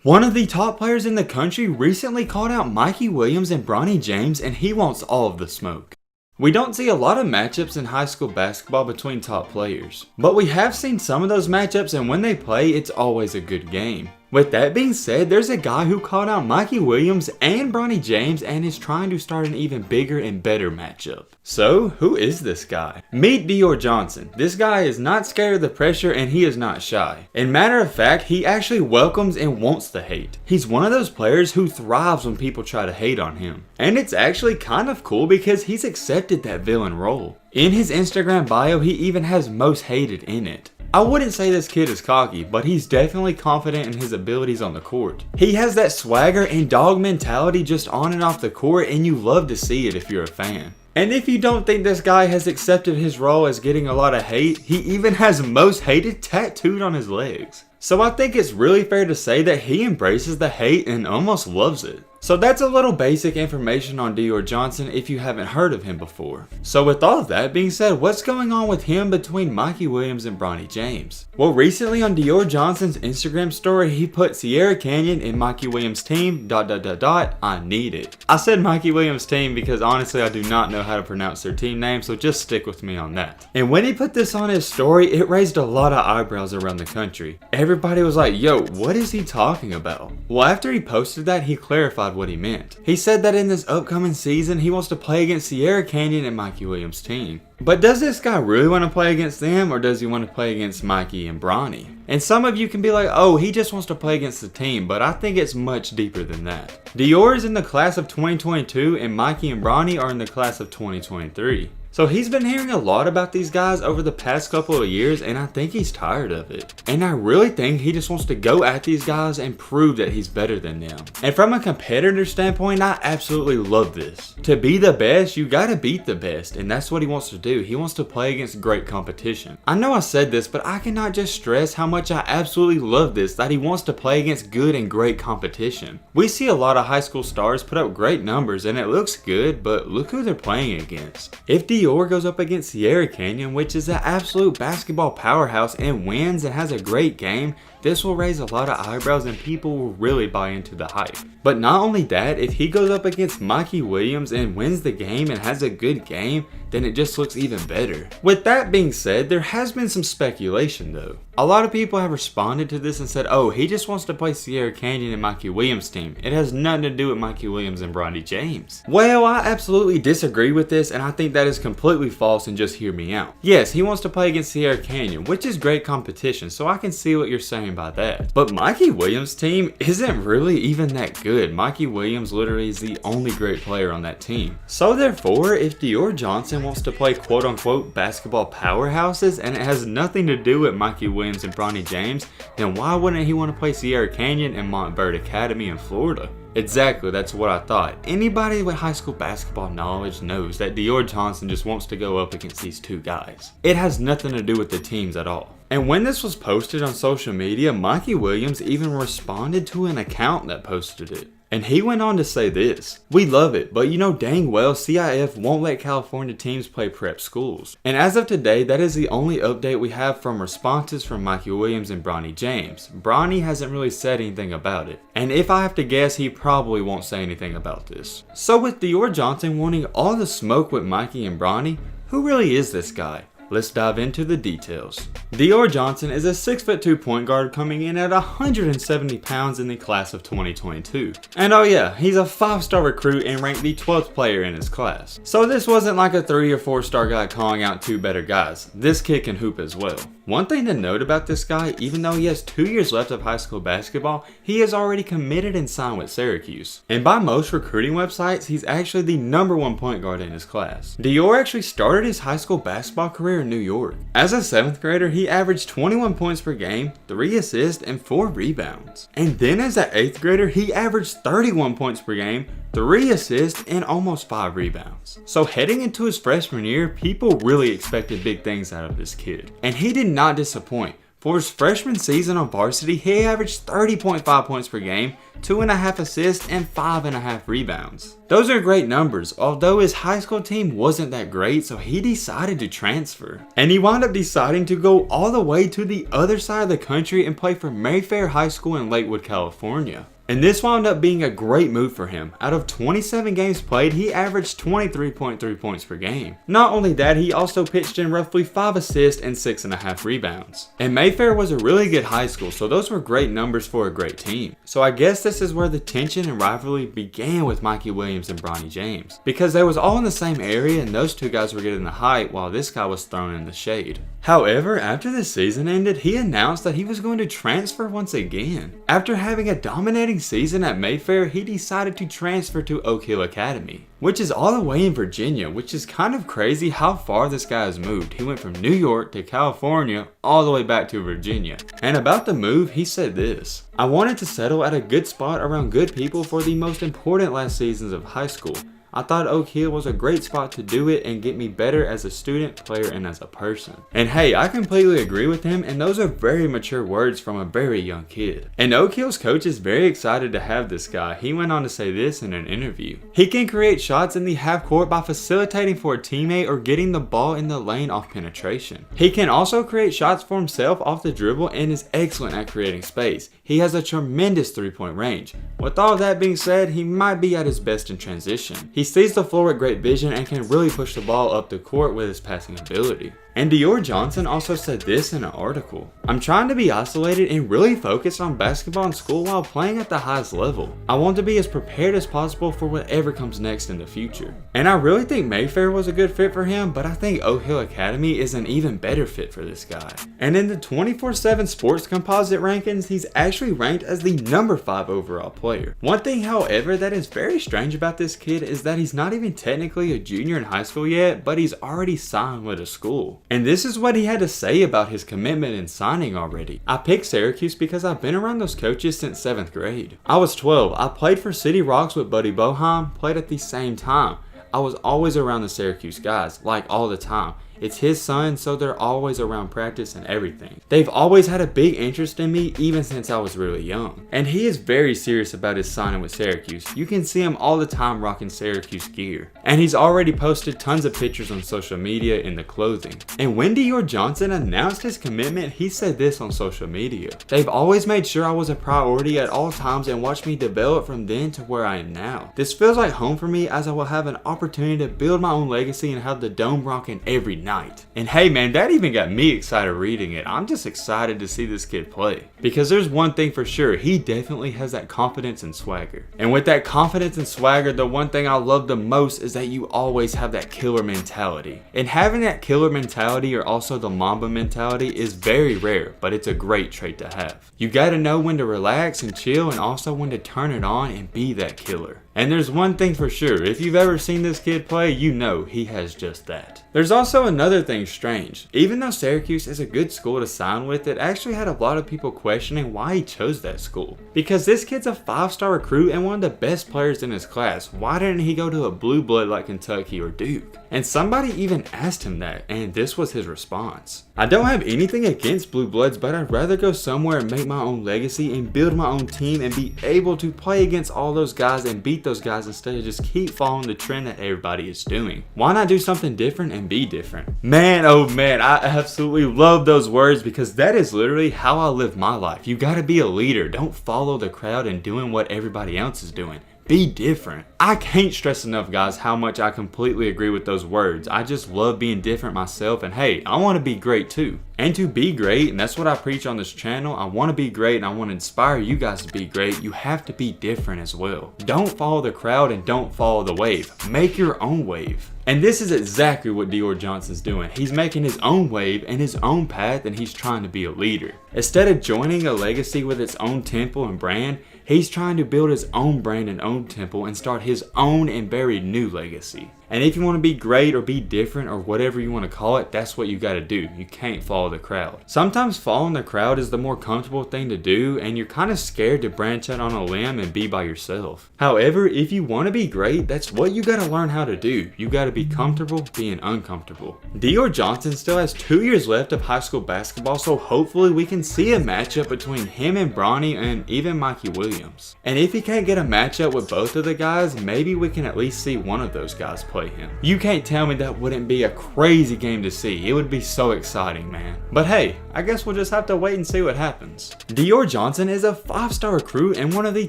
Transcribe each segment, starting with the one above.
One of the top players in the country recently called out Mikey Williams and Bronny James, and he wants all of the smoke. We don't see a lot of matchups in high school basketball between top players, but we have seen some of those matchups, and when they play, it's always a good game. With that being said, there's a guy who called out Mikey Williams and Bronny James and is trying to start an even bigger and better matchup. So, who is this guy? Meet Dior Johnson. This guy is not scared of the pressure and he is not shy. And matter of fact, he actually welcomes and wants the hate. He's one of those players who thrives when people try to hate on him. And it's actually kind of cool because he's accepted that villain role. In his Instagram bio, he even has most hated in it. I wouldn't say this kid is cocky, but he's definitely confident in his abilities on the court. He has that swagger and dog mentality just on and off the court, and you love to see it if you're a fan. And if you don't think this guy has accepted his role as getting a lot of hate, he even has most hated tattooed on his legs. So I think it's really fair to say that he embraces the hate and almost loves it. So that's a little basic information on Dior Johnson if you haven't heard of him before. So with all of that being said, what's going on with him between Mikey Williams and Bronny James? Well, recently on Dior Johnson's Instagram story, he put Sierra Canyon and Mikey Williams team ... I need it. I said Mikey Williams team because honestly I do not know how to pronounce their team name, so just stick with me on that. And when he put this on his story, it raised a lot of eyebrows around the country. Everybody was like, yo, what is he talking about? Well, after he posted that, he clarified what he meant. He said that in this upcoming season, he wants to play against Sierra Canyon and Mikey Williams' team. But does this guy really want to play against them, or does he want to play against Mikey and Bronny? And some of you can be like, oh, he just wants to play against the team, but I think it's much deeper than that. Dior is in the class of 2022 and Mikey and Bronny are in the class of 2023. So he's been hearing a lot about these guys over the past couple of years, and I think he's tired of it. And I really think he just wants to go at these guys and prove that he's better than them. And from a competitor standpoint, I absolutely love this. To be the best, you gotta beat the best, and that's what he wants to do. He wants to play against great competition. I know I said this, but I cannot just stress how much I absolutely love this, that he wants to play against good and great competition. We see a lot of high school stars put up great numbers, and it looks good, but look who they're playing against. If Dior goes up against Sierra Canyon, which is an absolute basketball powerhouse, and wins and has a great game, this will raise a lot of eyebrows and people will really buy into the hype. But not only that, if he goes up against Mikey Williams and wins the game and has a good game, then it just looks even better. With that being said, there has been some speculation though. A lot of people have responded to this and said, oh, he just wants to play Sierra Canyon and Mikey Williams' team. It has nothing to do with Mikey Williams and Bronny James. Well, I absolutely disagree with this, and I think that is completely false, and just hear me out. Yes, he wants to play against Sierra Canyon, which is great competition, so I can see what you're saying by that. But Mikey Williams' team isn't really even that good. Mikey Williams literally is the only great player on that team. So therefore, if Dior Johnson wants to play quote unquote basketball powerhouses and it has nothing to do with Mikey Williams and Bronny James, then why wouldn't he want to play Sierra Canyon and Montverde Academy in Florida? Exactly, that's what I thought. Anybody with high school basketball knowledge knows that Dior Johnson just wants to go up against these two guys. It has nothing to do with the teams at all. And when this was posted on social media, Mikey Williams even responded to an account that posted it. And he went on to say this: we love it, but you know dang well CIF won't let California teams play prep schools. And as of today, that is the only update we have from responses from Mikey Williams and Bronny James. Bronny hasn't really said anything about it. And if I have to guess, he probably won't say anything about this. So with Dior Johnson wanting all the smoke with Mikey and Bronny, who really is this guy? Let's dive into the details. Dior Johnson is a 6'2" point guard coming in at 170 pounds in the class of 2022. And oh yeah, he's a 5-star recruit and ranked the 12th player in his class. So this wasn't like a 3 or 4-star guy calling out two better guys. This kid can hoop as well. One thing to note about this guy, even though he has 2 years left of high school basketball, he is already committed and signed with Syracuse. And by most recruiting websites, he's actually the #1 point guard in his class. Dior actually started his high school basketball career in New York. As a 7th grader, he averaged 21 points per game, 3 assists, and 4 rebounds. And then as an 8th grader, he averaged 31 points per game, 3 assists, and almost 5 rebounds. So heading into his freshman year, people really expected big things out of this kid. And he did not disappoint. For his freshman season on varsity, he averaged 30.5 points per game, 2.5 assists, and 5.5 rebounds. Those are great numbers, although his high school team wasn't that great, so he decided to transfer. And he wound up deciding to go all the way to the other side of the country and play for Mayfair High School in Lakewood, California. And this wound up being a great move for him. Out of 27 games played, he averaged 23.3 points per game. Not only that, he also pitched in roughly 5 assists and 6.5 rebounds. And Mayfair was a really good high school, so those were great numbers for a great team. So I guess this is where the tension and rivalry began with Mikey Williams and Bronny James. Because they was all in the same area and those two guys were getting the hype while this guy was thrown in the shade. However, after the season ended, he announced that he was going to transfer once again. After having a dominating season at Mayfair, he decided to transfer to Oak Hill Academy, which is all the way in Virginia, which is kind of crazy how far this guy has moved. He went from New York to California all the way back to Virginia. And about the move, he said this: "I wanted to settle at a good spot around good people for the most important last seasons of high school. I thought Oak Hill was a great spot to do it and get me better as a student, player, and as a person." And hey, I completely agree with him, and those are very mature words from a very young kid. And Oak Hill's coach is very excited to have this guy. He went on to say this in an interview: "He can create shots in the half court by facilitating for a teammate or getting the ball in the lane off penetration. He can also create shots for himself off the dribble and is excellent at creating space. He has a tremendous three-point range. With all that being said, he might be at his best in transition. He sees the floor with great vision and can really push the ball up the court with his passing ability." And Dior Johnson also said this in an article: "I'm trying to be isolated and really focused on basketball in school while playing at the highest level. I want to be as prepared as possible for whatever comes next in the future." And I really think Mayfair was a good fit for him, but I think Oak Hill Academy is an even better fit for this guy. And in the 24/7 Sports Composite rankings, he's actually ranked as the number 5 overall player. One thing, however, that is very strange about this kid is that he's not even technically a junior in high school yet, but he's already signed with a school. And this is what he had to say about his commitment and signing already: "I picked Syracuse because I've been around those coaches since 7th grade. I was 12. I played for City Rocks with Buddy Boeheim, played at the same time. I was always around the Syracuse guys, like all the time. It's his son, so they're always around practice and everything. They've always had a big interest in me even since I was really young." And he is very serious about his signing with Syracuse. You can see him all the time rocking Syracuse gear. And he's already posted tons of pictures on social media in the clothing. And when Dior Johnson announced his commitment, he said this on social media: "They've always made sure I was a priority at all times and watched me develop from then to where I am now. This feels like home for me, as I will have an opportunity to build my own legacy and have the dome rocking every night." And hey man, that even got me excited reading it. I'm just excited to see this kid play. Because there's one thing for sure, he definitely has that confidence and swagger. And with that confidence and swagger, the one thing I love the most is that you always have that killer mentality. And having that killer mentality, or also the Mamba mentality, is very rare, but it's a great trait to have. You gotta know when to relax and chill, and also when to turn it on and be that killer. And there's one thing for sure, if you've ever seen this kid play, you know he has just that. There's also another thing strange. Even though Syracuse is a good school to sign with, it actually had a lot of people questioning why he chose that school. Because this kid's a 5-star recruit and one of the best players in his class. Why didn't he go to a blue blood like Kentucky or Duke? And somebody even asked him that, and this was his response: "I don't have anything against blue bloods, but I'd rather go somewhere and make my own legacy and build my own team and be able to play against all those guys and beat those guys instead of just keep following the trend that everybody is doing. Why not do something different and be different?" Man, oh man, I absolutely love those words, because that is literally how I live my life. You gotta be a leader. Don't follow the crowd and doing what everybody else is doing. Be different. I can't stress enough, guys, how much I completely agree with those words. I just love being different myself, and hey, I want to be great too. And to be great, and that's what I preach on this channel, I want to be great and I want to inspire you guys to be great. You have to be different as well. Don't follow the crowd and don't follow the wave. Make your own wave. And this is exactly what Dior Johnson's doing. He's making his own wave and his own path, and he's trying to be a leader. Instead of joining a legacy with its own temple and brand, he's trying to build his own brand and own temple and start his own and very new legacy. And if you want to be great or be different or whatever you want to call it, that's what you got to do. You can't follow the crowd. Sometimes following the crowd is the more comfortable thing to do, and you're kind of scared to branch out on a limb and be by yourself. However, if you want to be great, that's what you got to learn how to do. You got to be comfortable being uncomfortable. Dior Johnson still has 2 years left of high school basketball, so hopefully we can see a matchup between him and Bronny and even Mikey Williams. And if he can't get a matchup with both of the guys, maybe we can at least see one of those guys play him. You can't tell me that wouldn't be a crazy game to see. It would be so exciting, man. But hey, I guess we'll just have to wait and see what happens. Dior Johnson is a 5-star recruit and one of the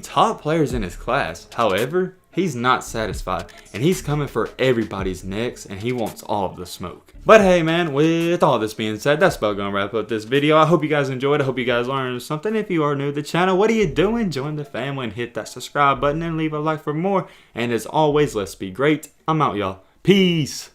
top players in his class. However, he's not satisfied, and he's coming for everybody's necks, and he wants all of the smoke. But hey man, with all this being said, that's about gonna wrap up this video. I hope you guys enjoyed. I hope you guys learned something. If you are new to the channel, what are you doing? Join the family and hit that subscribe button and leave a like for more. And as always, let's be great. I'm out, y'all. Peace.